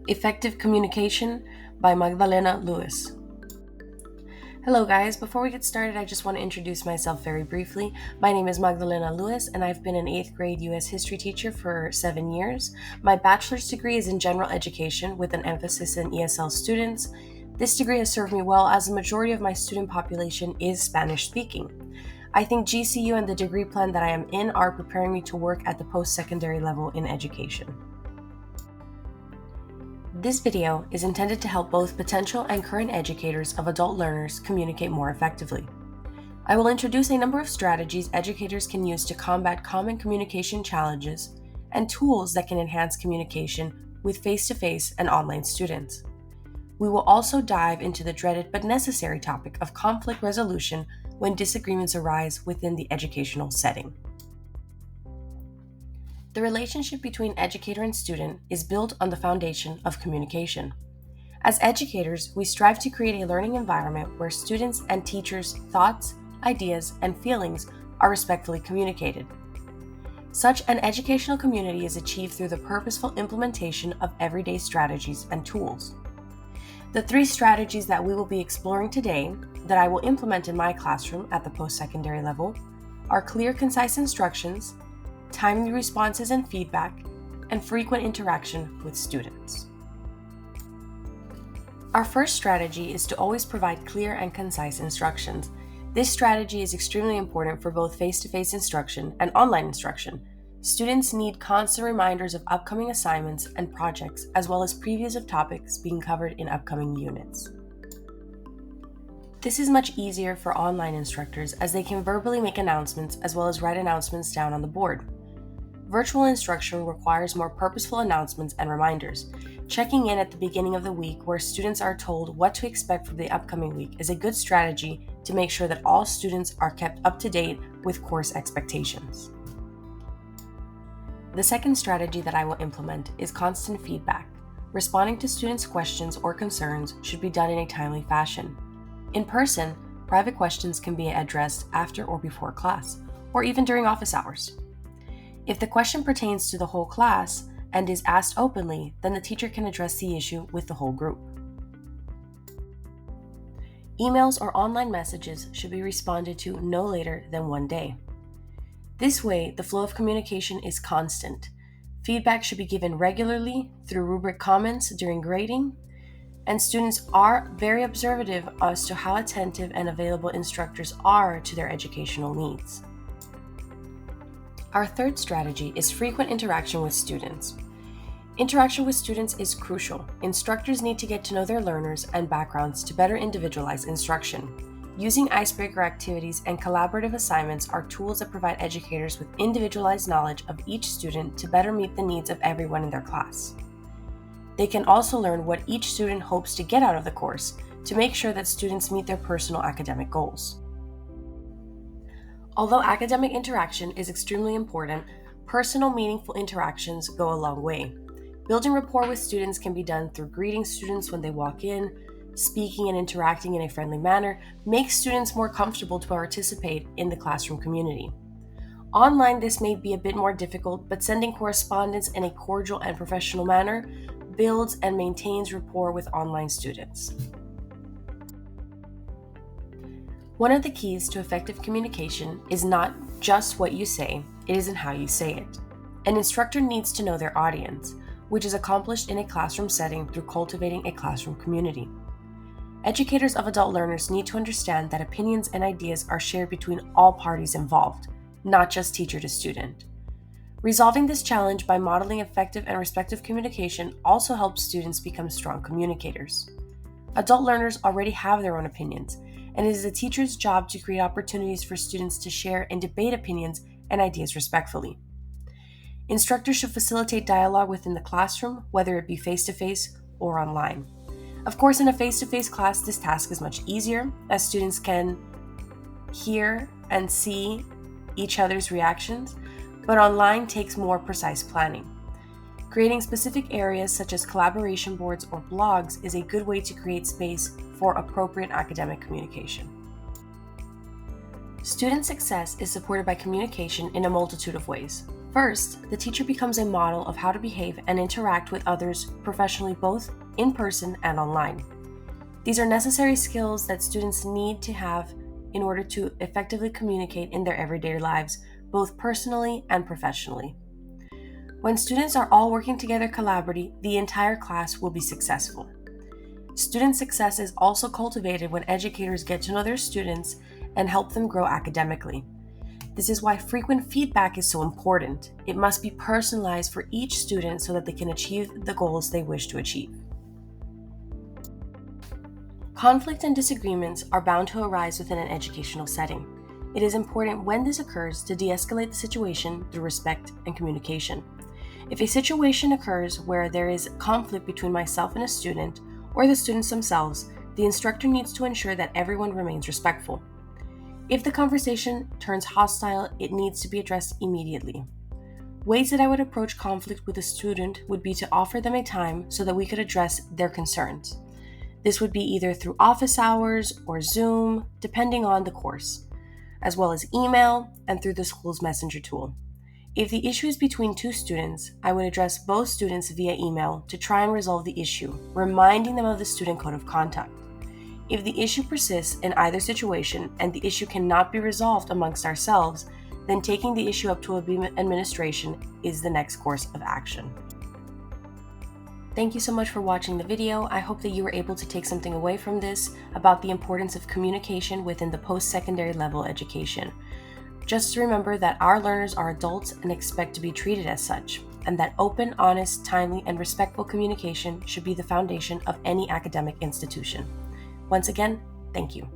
Effective Communication by Magdalena Lewis. Hello guys, before we get started, I just want to introduce myself very briefly. My name is Magdalena Lewis and I've been an 8th grade US history teacher for 7 years. My bachelor's degree is in general education with an emphasis in ESL students. This degree has served me well as the majority of my student population is Spanish speaking. I think GCU and the degree plan that I am in are preparing me to work at the post-secondary level in education. This video is intended to help both potential and current educators of adult learners communicate more effectively. I will introduce a number of strategies educators can use to combat common communication challenges and tools that can enhance communication with face-to-face and online students. We will also dive into the dreaded but necessary topic of conflict resolution when disagreements arise within the educational setting. The relationship between educator and student is built on the foundation of communication. As educators, we strive to create a learning environment where students and teachers' thoughts, ideas, and feelings are respectfully communicated. Such an educational community is achieved through the purposeful implementation of everyday strategies and tools. The 3 strategies that we will be exploring today that I will implement in my classroom at the post-secondary level are clear, concise instructions, timely responses and feedback, and frequent interaction with students. Our first strategy is to always provide clear and concise instructions. This strategy is extremely important for both face-to-face instruction and online instruction. Students need constant reminders of upcoming assignments and projects, as well as previews of topics being covered in upcoming units. This is much easier for online instructors as they can verbally make announcements as well as write announcements down on the board. Virtual instruction requires more purposeful announcements and reminders. Checking in at the beginning of the week where students are told what to expect for the upcoming week is a good strategy to make sure that all students are kept up to date with course expectations. The second strategy that I will implement is constant feedback. Responding to students' questions or concerns should be done in a timely fashion. In person, private questions can be addressed after or before class, or even during office hours. If the question pertains to the whole class and is asked openly, then the teacher can address the issue with the whole group. Emails or online messages should be responded to no later than 1 day. This way, the flow of communication is constant. Feedback should be given regularly through rubric comments during grading, and students are very observative as to how attentive and available instructors are to their educational needs. Our third strategy is frequent interaction with students. Interaction with students is crucial. Instructors need to get to know their learners and backgrounds to better individualize instruction. Using icebreaker activities and collaborative assignments are tools that provide educators with individualized knowledge of each student to better meet the needs of everyone in their class. They can also learn what each student hopes to get out of the course to make sure that students meet their personal academic goals. Although academic interaction is extremely important, personal, meaningful interactions go a long way. Building rapport with students can be done through greeting students when they walk in, speaking and interacting in a friendly manner makes students more comfortable to participate in the classroom community. Online, this may be a bit more difficult, but sending correspondence in a cordial and professional manner builds and maintains rapport with online students. One of the keys to effective communication is not just what you say, it is in how you say it. An instructor needs to know their audience, which is accomplished in a classroom setting through cultivating a classroom community. Educators of adult learners need to understand that opinions and ideas are shared between all parties involved, not just teacher to student. Resolving this challenge by modeling effective and respectful communication also helps students become strong communicators. Adult learners already have their own opinions, and it is the teacher's job to create opportunities for students to share and debate opinions and ideas respectfully. Instructors should facilitate dialogue within the classroom, whether it be face-to-face or online. Of course, in a face-to-face class, this task is much easier, as students can hear and see each other's reactions, but online takes more precise planning. Creating specific areas such as collaboration boards or blogs is a good way to create space for appropriate academic communication. Student success is supported by communication in a multitude of ways. First, the teacher becomes a model of how to behave and interact with others professionally, both in person and online. These are necessary skills that students need to have in order to effectively communicate in their everyday lives, both personally and professionally. When students are all working together collaboratively, the entire class will be successful. Student success is also cultivated when educators get to know their students and help them grow academically. This is why frequent feedback is so important. It must be personalized for each student so that they can achieve the goals they wish to achieve. Conflict and disagreements are bound to arise within an educational setting. It is important when this occurs to de-escalate the situation through respect and communication. If a situation occurs where there is conflict between myself and a student, or the students themselves, the instructor needs to ensure that everyone remains respectful. If the conversation turns hostile, it needs to be addressed immediately. Ways that I would approach conflict with a student would be to offer them a time so that we could address their concerns. This would be either through office hours or Zoom, depending on the course, as well as email and through the school's messenger tool. If the issue is between two students, I would address both students via email to try and resolve the issue, reminding them of the student code of conduct. If the issue persists in either situation and the issue cannot be resolved amongst ourselves, then taking the issue up to administration is the next course of action. Thank you so much for watching the video. I hope that you were able to take something away from this about the importance of communication within the post-secondary level education. Just remember that our learners are adults and expect to be treated as such, and that open, honest, timely, and respectful communication should be the foundation of any academic institution. Once again, thank you.